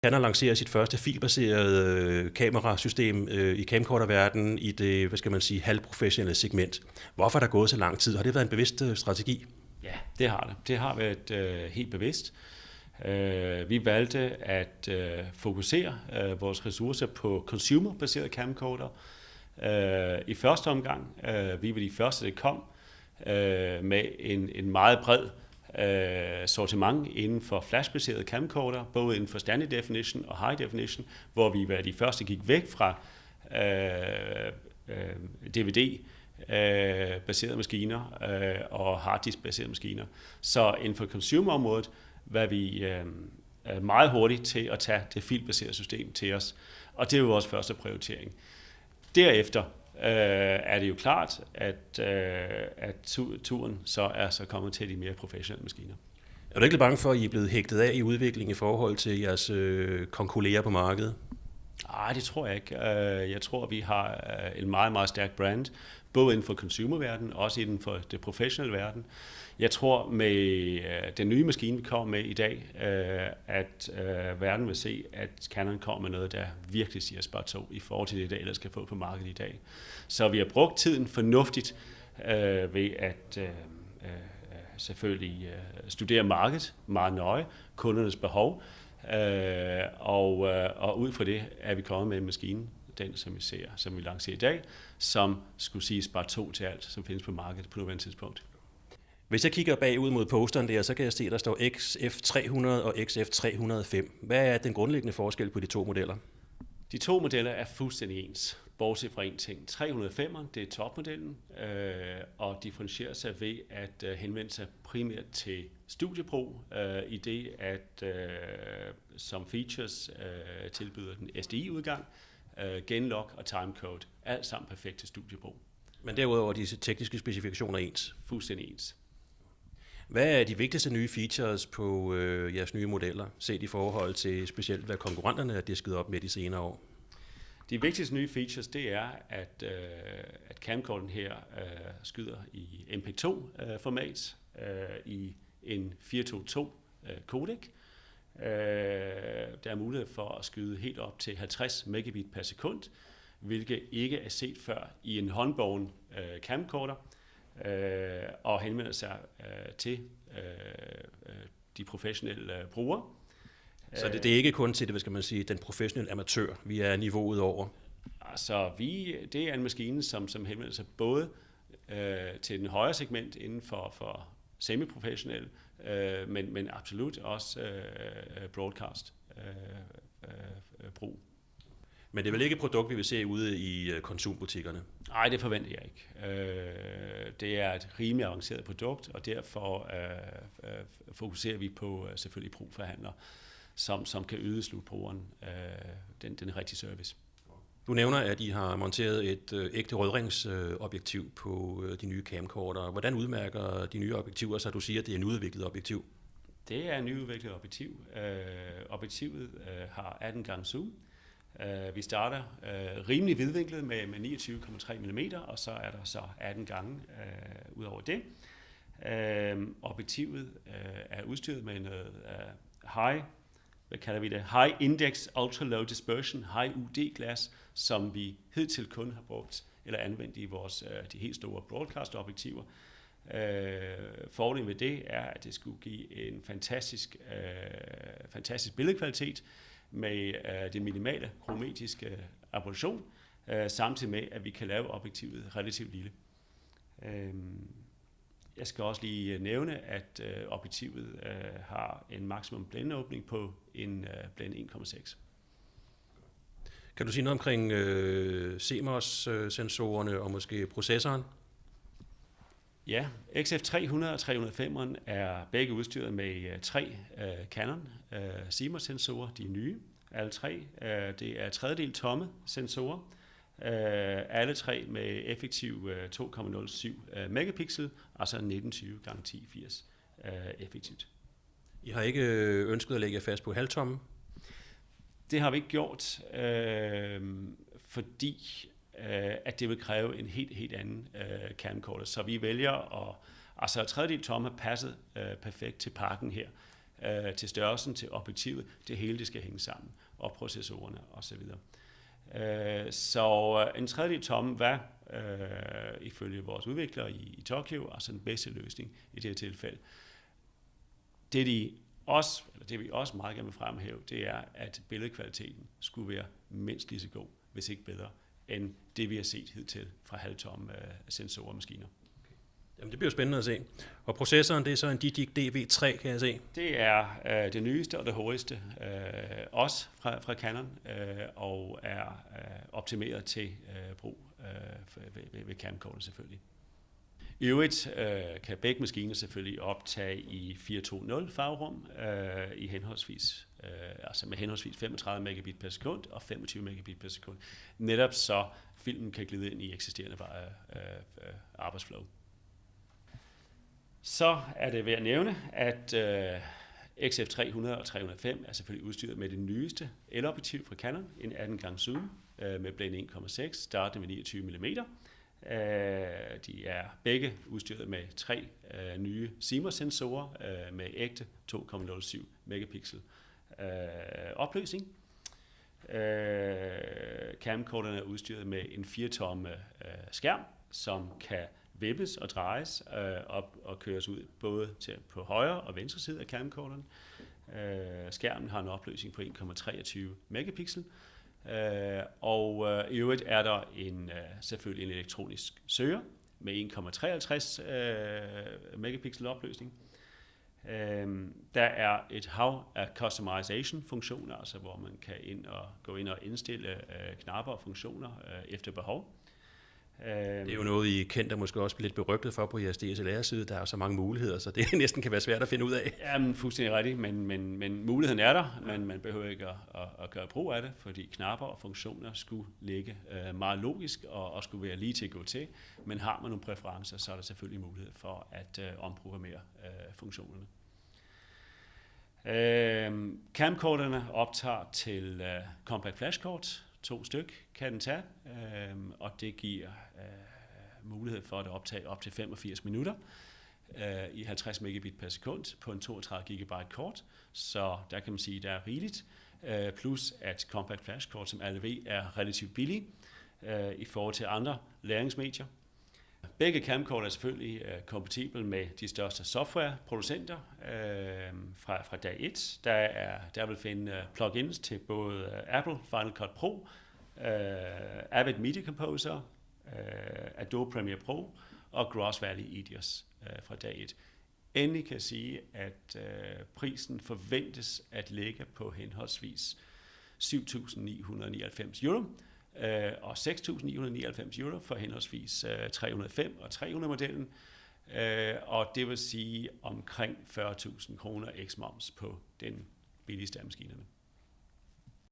Canon lancerer sit første filbaserede kamerasystem i camcorderverdenen i det, hvad skal man sige, halvprofessionelle segment. Hvorfor er der gået så lang tid? Har det været en bevidst strategi? Ja, det har det. Det har været helt bevidst. Vi valgte at fokusere vores ressourcer på consumer-baserede camcorder. I første omgang, vi var de første, der kom med en meget bred sortiment inden for flashbaserede camcorder, både inden for standard definition og high definition, hvor vi var de første, gik væk fra DVD-baserede maskiner og harddisk-baserede maskiner. Så inden for consumer-området var vi meget hurtigt til at tage det filbaserede system til os, og det var vores første prioritering. Derefter er det jo klart, at turen så er så kommet til de mere professionelle maskiner. Er du ikke lidt bange for, at I er blevet hægtet af i udviklingen i forhold til jeres konkurrenter på markedet? Nej, det tror jeg ikke. Jeg tror, vi har en meget, meget stærk brand, både inden for consumerverdenen, også inden for det professionelle verden. Jeg tror med den nye maskine, vi kommer med i dag, at verden vil se, at Canon kommer med noget, der virkelig siger spot i forhold til det, der ellers kan få på markedet i dag. Så vi har brugt tiden fornuftigt ved at selvfølgelig studere markedet meget nøje, kundernes behov, og ud fra det er vi kommet med en maskine, den som vi lancerer i dag, som skulle sige spot til alt, som findes på markedet på nuværende tidspunkt. Hvis jeg kigger bagud mod posteren der, så kan jeg se, at der står XF300 og XF305. Hvad er den grundlæggende forskel på de to modeller? De to modeller er fuldstændig ens, bortset fra en ting. 305'eren, det er topmodellen, og differentierer sig ved at henvende sig primært til studiebrug, i det at som features tilbyder den SDI-udgang, genlog og timecode, alt sammen perfekt til studiebrug. Men derudover er disse tekniske specifikationer ens? Fuldstændig ens. Hvad er de vigtigste nye features på jeres nye modeller, set i forhold til specielt, hvad konkurrenterne er disket op med de senere år? De vigtigste nye features, det er, at camcorderen her skyder i MP2-format i en 422 codec. Der er mulighed for at skyde helt op til 50 megabit per sekund, hvilket ikke er set før i en håndbåren camcorder, og henvender sig til de professionelle brugere. Så det er ikke kun til det, hvad skal man sige, den professionelle amatør, vi er niveauet over? Altså, det er en maskine, som henvender sig både til den højere segment inden for semi-professionel, men absolut også broadcast brug. Men det er vel ikke et produkt, vi vil se ude i konsumbutikkerne? Nej, det forventer jeg ikke. Det er et rimelig avanceret produkt, og derfor fokuserer vi på selvfølgelig pro-forhandlere, som kan yde slutbrugeren den rigtige service. Du nævner, at I har monteret et ægte rødringsobjektiv på de nye camcorder. Hvordan udmærker de nye objektiver, så du siger, at det er en udviklet objektiv? Det er en nyudviklet objektiv. Objektivet har 18 gange zoom. Vi starter rimelig vidvinklet med 29,3 mm, og så er der så 18 gange ud over det. Objektivet er udstyret med noget high index ultra low dispersion, high UD glas, som vi hidtil kun har brugt eller anvendt i de helt store broadcast objektiver. Fordelen ved det er, at det skulle give en fantastisk billedkvalitet med det minimale kromatiske aberration, samtidig med, at vi kan lave objektivet relativt lille. Jeg skal også lige nævne, at objektivet har en maksimum blændeåbning på en blænde 1,6. Kan du sige noget omkring CMOS-sensorerne og måske processoren? Ja, XF300 og 305'eren er begge udstyret med 3 Canon CMOS-sensorer, de er nye, alle 3. Det er tredjedel tomme sensorer, alle 3 med effektiv 2,07 megapixel, altså 1920x1080 effektivt. I har ikke ønsket at lægge jer fast på halvtomme? Det har vi ikke gjort, fordi at det vil kræve en helt anden camcorder. Så vi vælger at... Altså tredjedel tomme passet perfekt til pakken her. til størrelsen, til objektivet, det hele det skal hænge sammen, og processorerne osv. Så en tredjedel tomme var ifølge vores udviklere i Tokyo altså den bedste løsning i det her tilfælde. Det vi også meget gerne vil fremhæve, det er, at billedkvaliteten skulle være mindst lige så god, hvis ikke bedre, end det vi har set hidtil fra halvtomme sensormaskiner. Jamen, det bliver spændende at se. Og processoren, det er så en DDIC DV3, kan jeg se. Det er det nyeste og det hurtigste, også fra Canon, og er optimeret til brug ved camcorder selvfølgelig. I øvrigt kan begge maskiner selvfølgelig optage i 420 farverum i henholdsvis, altså med henholdsvis 35 megabit per sekund og 25 megabit per sekund. Netop så filmen kan glide ind i eksisterende arbejdsflow. Så er det værd at nævne, at XF300 og 305 er selvfølgelig udstyret med det nyeste elobjektiv fra Canon, en 18x zoom med blende 1,6, startende med 29 mm. De er begge udstyret med 3 nye CMOS-sensorer med ægte 2,07 megapixel opløsning. Camcorderne er udstyret med en 4-tomme skærm, som kan vippes og drejes op og køres ud både på højre og venstre side af camcorderen. Skærmen har en opløsning på 1,23 megapixel. Og i øvrigt er der selvfølgelig en elektronisk søger med 1,53 megapixel opløsning. Der er et hav af customization funktioner, altså hvor man kan gå ind og indstille knapper og funktioner efter behov. Det er jo noget, I kendt og måske også lidt berygtet for på jeres DSLR-side. Der er jo så mange muligheder, så det næsten kan være svært at finde ud af. Jamen, fuldstændig rigtigt, men muligheden er der, men man behøver ikke at gøre brug af det, fordi knapper og funktioner skulle ligge meget logisk og skulle være lige til at gå til. Men har man nogle præferencer, så er der selvfølgelig mulighed for at omprogrammere funktionerne. Camcorderne optager til compact flashkort. 2 styk kan den tage, og det giver mulighed for at optage op til 85 minutter i 50 megabit per sekund på en 32 GB kort, så der kan man sige, at der er rigeligt, plus at compact flashkort, som alle ved, er relativt billige i forhold til andre læringsmedier. Begge camcorder er selvfølgelig kompatible med de største softwareproducenter fra dag 1. Der vil finde plugins til både Apple Final Cut Pro, Avid Media Composer, Adobe Premiere Pro og Gross Value Edios fra dag 1. Endelig kan jeg sige, at prisen forventes at ligge på henholdsvis 7.999 euro og 6.999 euro for henholdsvis 305 og 300-modellen, og det vil sige omkring 40.000 kroner eks moms på den billigste af maskinerne.